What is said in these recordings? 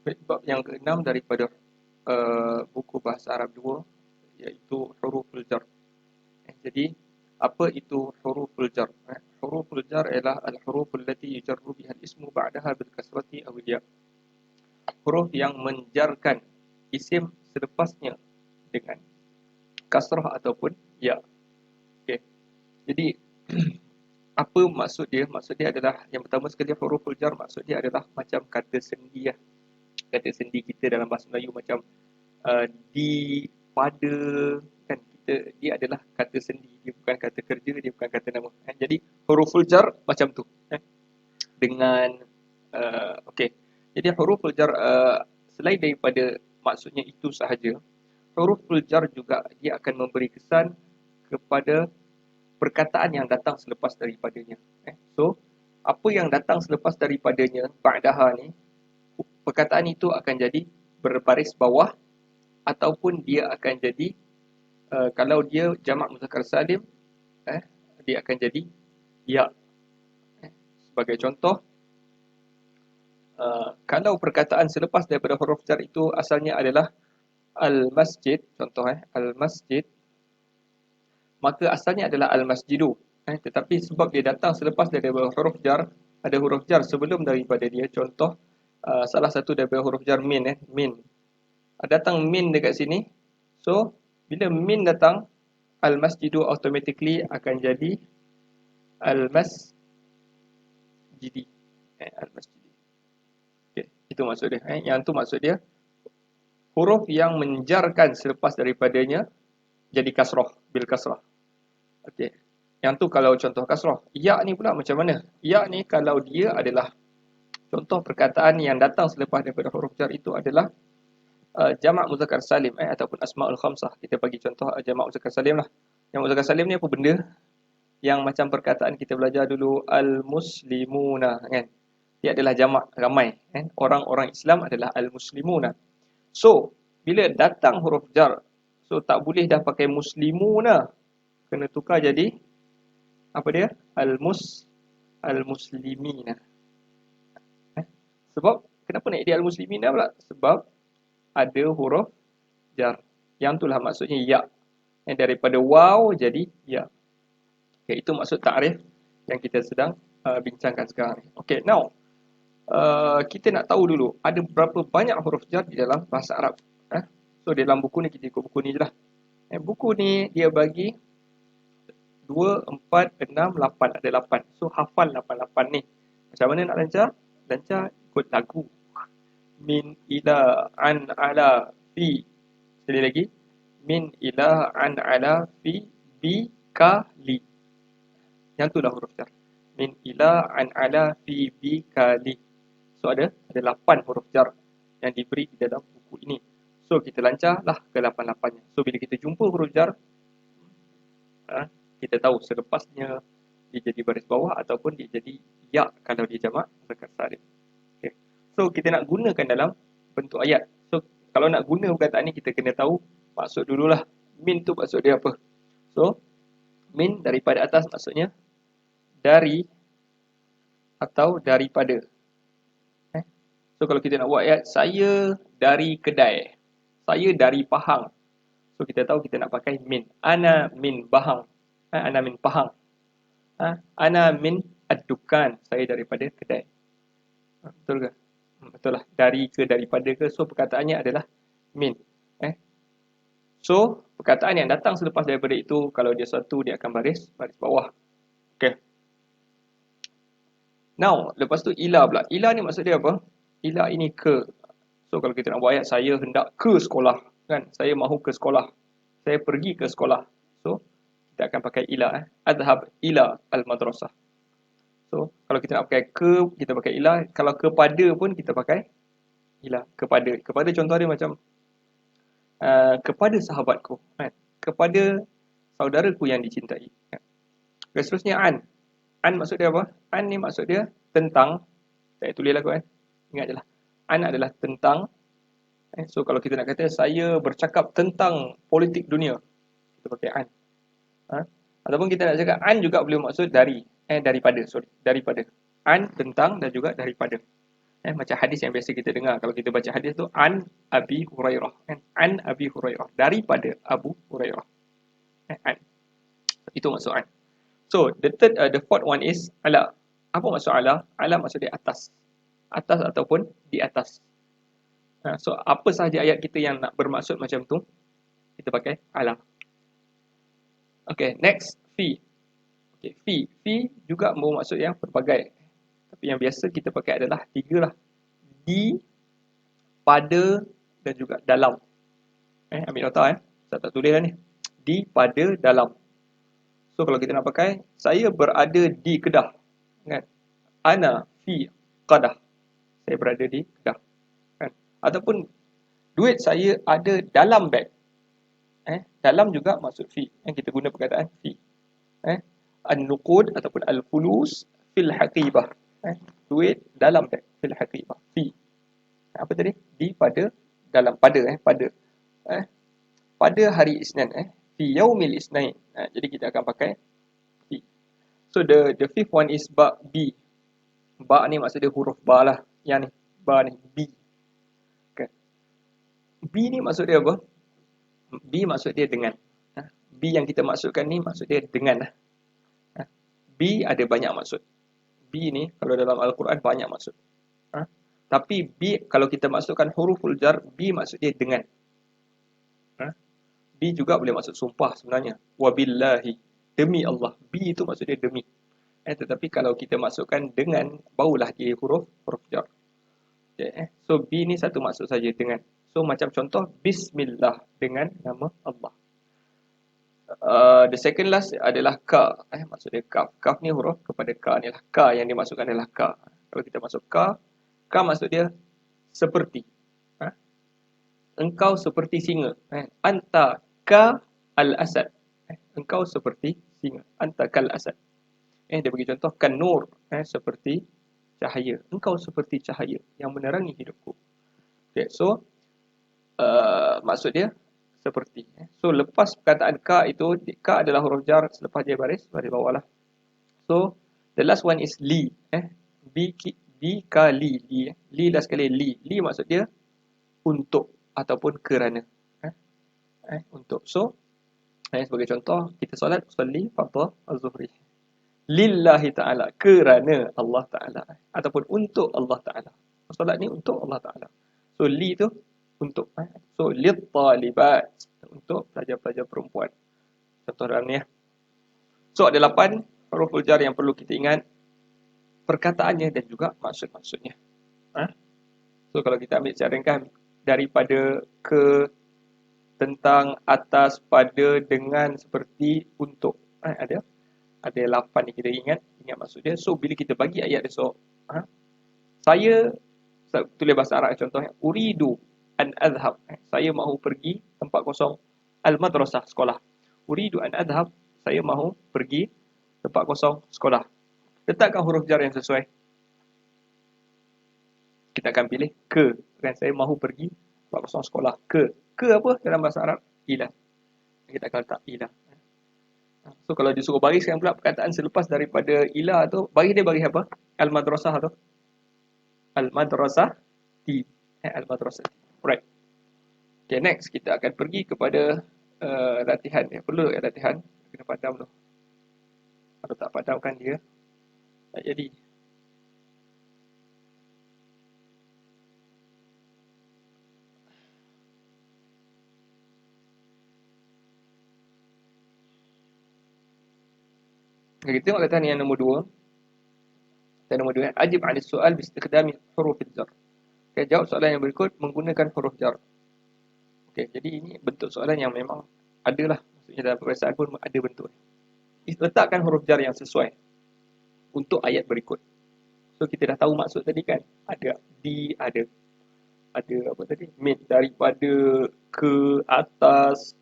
Bab yang keenam daripada buku bahasa Arab 2, iaitu huruful jar. Jadi apa itu huruful jar? Huruful jar ialah al-huruf allati yujarru biha al-ismu ba'daha bil kasrati aw ya. Huruf yang menjarkan isim selepasnya dengan kasrah ataupun ya. Okey. Jadi apa maksud dia? Maksud dia adalah yang pertama sekali huruful jar, maksud dia adalah macam kata sendi lah. Kata sendi kita dalam bahasa Melayu macam di, pada, kan kita, dia adalah kata sendi, dia bukan kata kerja, dia bukan kata nama. Jadi huruful jar macam tu. Dengan okey. Jadi huruful jar selain daripada maksudnya itu sahaja, huruful jar juga dia akan memberi kesan kepada perkataan yang datang selepas daripadanya. So, apa yang datang selepas daripadanya, ba'daha ni, perkataan itu akan jadi berbaris bawah ataupun dia akan jadi kalau dia jamak muzakkar salim, dia akan jadi ya. Sebagai contoh, kalau perkataan selepas daripada huruf jar itu asalnya adalah al-masjid, contoh al-masjid, maka asalnya adalah al-masjidu. Tetapi sebab dia datang selepas daripada huruf jar, ada huruf jar sebelum daripada dia, contoh salah satu daripada huruf jar min, min. Datang min dekat sini. So, bila min datang, al-masjidu automatically akan jadi al-masjidi. Al-masjidi. Okay, itu maksud dia. Yang tu maksud dia, huruf yang menjarkan selepas daripadanya jadi kasrah, bil kasrah. Okey. Yang tu kalau contoh kasrah. Ya ni pula macam mana? Ya ni kalau dia adalah contoh perkataan yang datang selepas daripada huruf jar itu adalah jamak muzakkar salim ataupun asmaul khamsah. Kita bagi contoh jamak muzakkar salim lah. Jamak muzakkar salim ni apa benda? Yang macam perkataan kita belajar dulu al-muslimuna, kan? Dia adalah jamak ramai, kan? Orang-orang Islam adalah al-muslimuna. So, bila datang huruf jar, so tak boleh dah pakai muslimuna. Kena tukar jadi apa dia? Al-muslimina. Sebab kenapa nak jadi al-muslimina pula? Sebab ada huruf jar. Yang itulah maksudnya ya. Daripada waw jadi ya. Okay, itu maksud ta'rif yang kita sedang bincangkan sekarang ni. Okay, now kita nak tahu dulu ada berapa banyak huruf jar di dalam bahasa Arab. So dalam buku ni kita ikut buku ni je lah. Buku ni dia bagi 2, 4, 6, 8. Ada 8. So hafal 8 ni. Macam mana nak lancar? Lancar ikut lagu. Min ila an ala fi. Sekali lagi. Min ila an ala fi bi ka li. Yang tu lah huruf jar. Min ila an ala fi bi ka li. So ada 8 huruf jar yang diberi di dalam buku ini. So kita lancarlah ke 8-8-nya. So bila kita jumpa huruf jar, kita tahu selepasnya dia jadi baris bawah ataupun dia jadi ya kalau dia jamak muzakkar salim. Okay. So kita nak gunakan dalam bentuk ayat. So kalau nak guna perkataan ni kita kena tahu maksud dululah. Min tu maksud dia apa? So min daripada atas maksudnya dari atau daripada. So kalau kita nak buat ayat, saya dari kedai, saya dari Pahang. So kita tahu kita nak pakai min. Ana min Pahang. Ana min Pahang. Ana min ad-dukan, saya daripada kedai. Betul ke? Betul lah. Dari ke, daripada ke. So perkataannya adalah min. So perkataan yang datang selepas daripada itu, kalau dia satu, dia akan baris bawah. Okay. Now, lepas tu ila pula. Ila ni maksud dia apa? Ila ini ke. So kalau kita nak buat ayat, saya hendak ke sekolah, kan? Saya mahu ke sekolah. Saya pergi ke sekolah. So kita akan pakai ila. Adhab ila al-madrasah. So kalau kita nak pakai ke, kita pakai ila. Kalau kepada pun kita pakai ila. Kepada. Kepada contoh dia macam kepada sahabatku, kan? Kepada saudaraku yang dicintai, kan? Seterusnya an. An maksud dia apa? An ni maksud dia tentang. Saya tulislah kan. Ingat je lah. An adalah tentang. So kalau kita nak kata saya bercakap tentang politik dunia, kita pakai an. Ataupun kita nak cakap an juga boleh maksud dari. Daripada. Sorry. Daripada. An tentang dan juga daripada. Macam hadis yang biasa kita dengar. Kalau kita baca hadis tu an Abi Hurairah. An Abi Hurairah. Daripada Abu Hurairah. An. Itu maksud an. So, the fourth one is ala. Apa maksud ala? Ala maksud dia atas. Atas ataupun di atas. So, apa sahaja ayat kita yang nak bermaksud macam tu, kita pakai ala. Okay, next, fi. Okay, fi juga bermaksud yang berbagai. Tapi yang biasa kita pakai adalah 3 lah. Di, pada dan juga dalam. Ambil nota saya tak tulis dah ni. Di, pada, dalam. So kalau kita nak pakai, saya berada di Kedah. Kan? Ana fi Kedah. Saya berada di Kedah. Kan? Ataupun duit saya ada dalam beg. Dalam juga maksud fi. Kita guna perkataan fi. An-nuqud ataupun al-fulus fil haqibah. Duit dalam beg. Fil haqibah. Fi. Apa tadi? Di, pada, dalam. Pada. Pada hari Isnin. Fi yaumil Isnin. Jadi kita akan pakai fi. So the fifth one is ba, bi. Ba ni maksud dia huruf ba lah. Yang ni. Ba ni. Bi. Okay. Bi ni maksud dia apa? Bi maksud dia dengan. Bi yang kita maksudkan ni maksud dia dengan lah. Bi ada banyak maksud. Bi ni kalau dalam Al-Quran banyak maksud. Tapi bi kalau kita masukkan huruful jar, bi maksud dia dengan. Bi juga boleh maksud sumpah sebenarnya. Wabillahi. Demi Allah. Bi itu maksud dia demi. Tetapi kalau kita masukkan dengan, barulah dia huruf jar. Okay, so bi ni satu maksud saja dengan. So macam contoh Bismillah dengan nama Allah. The second last adalah ka. Maksud dia kaf. Kaf ni huruf kepada ka ni lah. Ka yang dimasukkan adalah ka. Kalau kita masuk ka maksud dia seperti. Engkau seperti singa. Anta ka al-asad. Engkau seperti singa. Anta kal asad. Dia bagi contoh kan nur. Seperti cahaya. Engkau seperti cahaya yang menerangi hidupku. Okay, so maksud dia seperti. So lepas perkataan ka itu, ka adalah huruf jar selepas dia baris bawah lah. So the last one is li. Bi ka li. Li last sekali li. Li maksud dia untuk ataupun kerana. Untuk. So sebagai contoh kita solat usalli fardhu az-zuhri. Lillahi ta'ala, kerana Allah Ta'ala. Ataupun untuk Allah Ta'ala. Solat ni untuk Allah Ta'ala. So li tu untuk. So lit-talibat, untuk pelajar-pelajar perempuan. Contoh dalam ni. So ada 8 huruful jar yang perlu kita ingat perkataannya dan juga maksud-maksudnya. So kalau kita ambil secara ringkas daripada ke, tentang, atas, pada, dengan, seperti, untuk. Ada 8 ni kita ingat maksud dia. So bila kita bagi ayat esok, saya tulis bahasa Arab contohnya, uridu an adhab. Saya mahu pergi tempat kosong al-madrasah, sekolah. Uridu an adhab, saya mahu pergi tempat kosong sekolah. Letakkan huruf jar yang sesuai. Kita akan pilih ke. Kan saya mahu pergi tempat kosong sekolah. Ke. Ke apa dalam bahasa Arab? Ila. Kita akan letak ila. So kalau disuruh bariskan pula perkataan selepas daripada ila tu, baris dia baris apa? Al-madrasah tu. Al-madrasah ti. Al-madrasah ti. Right. Okay, next kita akan pergi kepada latihan. Perlu latihan. Kena padam tu. Kalau tak padamkan dia, tak jadi. Okay, kita tengok latihan yang nombor 2. Latihan nombor 2. Ajib 'ala soal bi-istikhdami huruf jar. Okay, jawab soalan yang berikut menggunakan huruf jar. Okay, jadi ini bentuk soalan yang memang adalah. Maksudnya dalam peperiksaan pun ada bentuk. Letakkan huruf jar yang sesuai untuk ayat berikut. So kita dah tahu maksud tadi kan. Ada di, ada apa tadi? Min, daripada, ke, atas,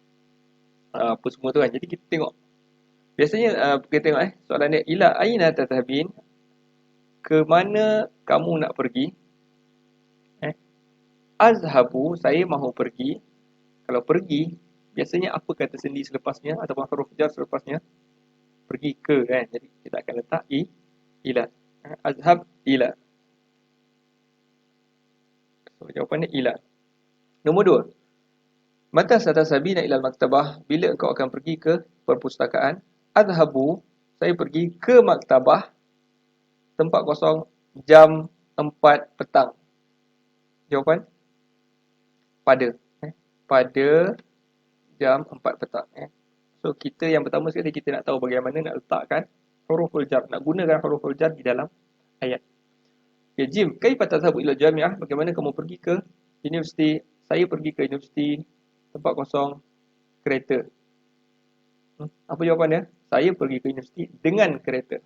apa semua tu kan. Jadi kita tengok. Biasanya kita tengok soalan dia, ila aina tadhhabin? Ke mana kamu nak pergi? Azhabu, saya mahu pergi. Kalau pergi, biasanya apa kata sendi selepasnya ataupun huruf jar selepasnya? Pergi ke kan. Jadi kita akan letak ila. Azhab ila. So, jawapannya ila. Nombor 2. Mata satasabina ilal maktabah, bila engkau akan pergi ke perpustakaan? Adhabu, saya pergi ke maktabah, tempat kosong, jam 4 petang. Jawapan? Pada. Pada jam 4 petang. So, kita yang pertama sekali, kita nak tahu bagaimana nak letakkan huruful jar, nak gunakan huruful jar di dalam ayat. Okay, Jim, kaifa tadhhabu ila jami'ah? Bagaimana kamu pergi ke universiti? Saya pergi ke universiti, tempat kosong, kereta. Apa jawapannya? Saya pergi ke universiti dengan kereta.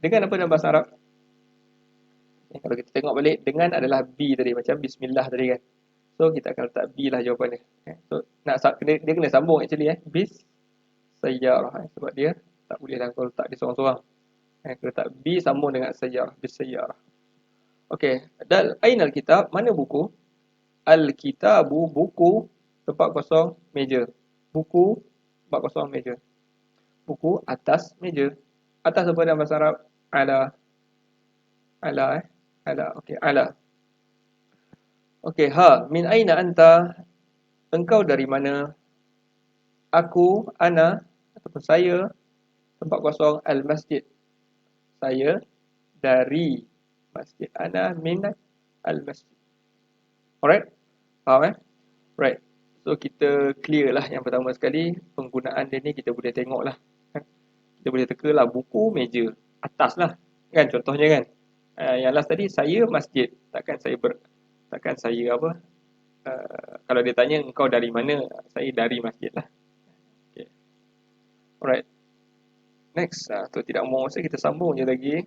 Dengan apa dalam bahasa Arab? Kalau kita tengok balik, dengan adalah bi tadi, macam bismillah tadi kan. So, kita akan letak bi lah jawapannya. So, dia kena sambung actually. Bis sayyarah. Sebab dia tak boleh lah kalau letak dia seorang-seorang. Kita letak bi sambung dengan sayyarah. Bis sayyarah. Okey. Dan ainal kitab, mana buku? Al-kitabu, buku, tempat kosong, meja. Buku, tempat kosong, meja. Buku, atas, meja. Atas apa dalam bahasa Arab? Ala. Ala, Ala. Okey, ala. Okey, ha. Min aina anta? Engkau dari mana? Aku, ana, ataupun saya, tempat kosong, al-masjid. Saya dari masjid. Ana min al-masjid. Alright? Faham Right. So, kita clear lah yang pertama sekali. Penggunaan dia ni kita boleh tengok lah. Kita boleh teka lah buku, meja. Atas lah. Kan contohnya kan. Yang last tadi, saya masjid. Takkan saya apa. Kalau dia tanya engkau dari mana, saya dari masjid lah. Okay. Alright. Next. Tu tidak mau masa kita sambung je lagi.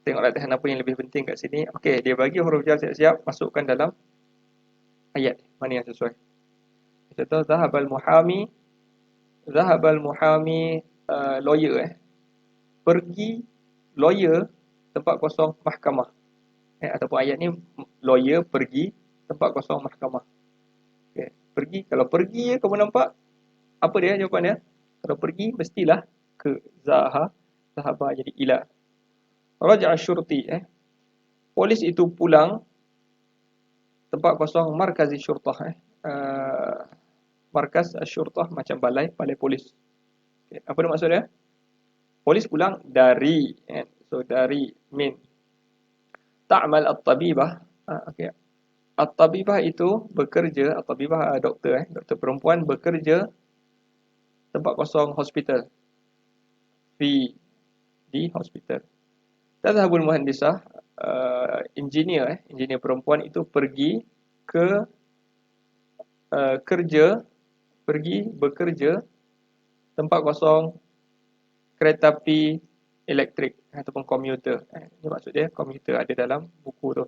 Tengok latihan apa yang lebih penting kat sini. Okey, dia bagi huruf jar siap-siap. Masukkan dalam ayat. Mana yang sesuai. Contoh, zahabal muhami. Zahabal muhami lawyer. Pergi lawyer tempat kosong mahkamah. Ataupun ayat ni lawyer pergi tempat kosong mahkamah. Okay. Pergi, kalau pergi kamu nampak apa dia jawapan dia? Kalau pergi mestilah ke zahaba jadi ila. Raja'a syurti polis itu pulang tempat kosong markazi syurtah markaz syurtah macam balai polis. Okay. Apa dia maksud dia? Polis pulang dari so dari min. Ta'mal at-tabibah. Okey. At-tabibah itu bekerja, at-tabibah doktor doktor perempuan bekerja tempat kosong hospital. Di hospital. Tadhhabul muhandisah engineer engineer perempuan itu pergi ke bekerja tempat kosong kereta api elektrik ataupun komuter. Ini maksud dia komuter ada dalam buku tu.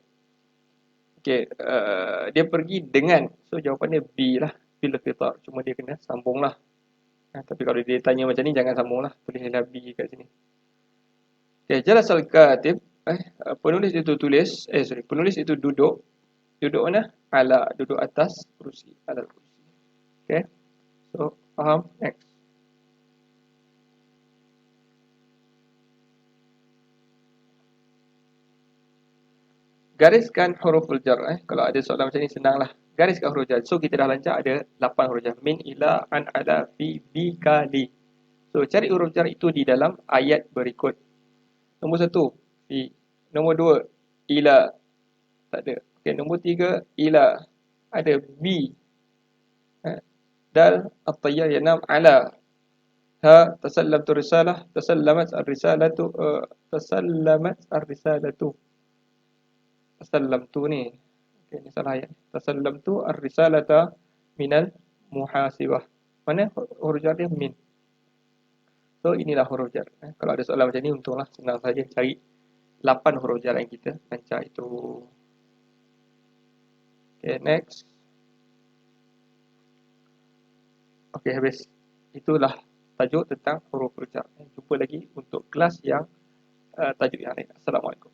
Okey, dia pergi dengan. So jawapannya B lah. Bil qitar. Cuma dia kena sambung lah. Tapi kalau dia tanya macam ni jangan sambung lah. Tulislah B kat sini. Okey, jalasal katib. Penulis itu tulis. Penulis itu duduk. Duduk mana? Ala. Duduk atas kursi. Ala kursi. Okey. So, faham? Next. Gariskan huruful jar. Kalau ada soalan macam ni senanglah. Gariskan huruf jar. So kita dah lancar ada 8 huruf jar. Min, ila, an, ala, fi, bi, ka, li. So cari huruf jar itu di dalam ayat berikut. Nombor 1, fi. Nombor 2, ila. Tak ada. Okay, nombor 3, ila. Ada bi. Dal, at-tayyar, yanam, ala. Ha, tasallamtu risalah. Tasallamat ar-risalatu. Tasallamat ar-risalatu. Tasallamtu ni. Okay, ni salah ayat. Tasallamtu ar-risalata minal muhasibah. Mana huruf jar dia? Min. So, inilah huruf jar. Kalau ada soalan macam ni, untunglah. Senang saja cari 8 huruf jar yang kita lancar itu. Okay, next. Okay, habis. Itulah tajuk tentang huruf jar. Jumpa lagi untuk kelas yang tajuk yang lain. Assalamualaikum.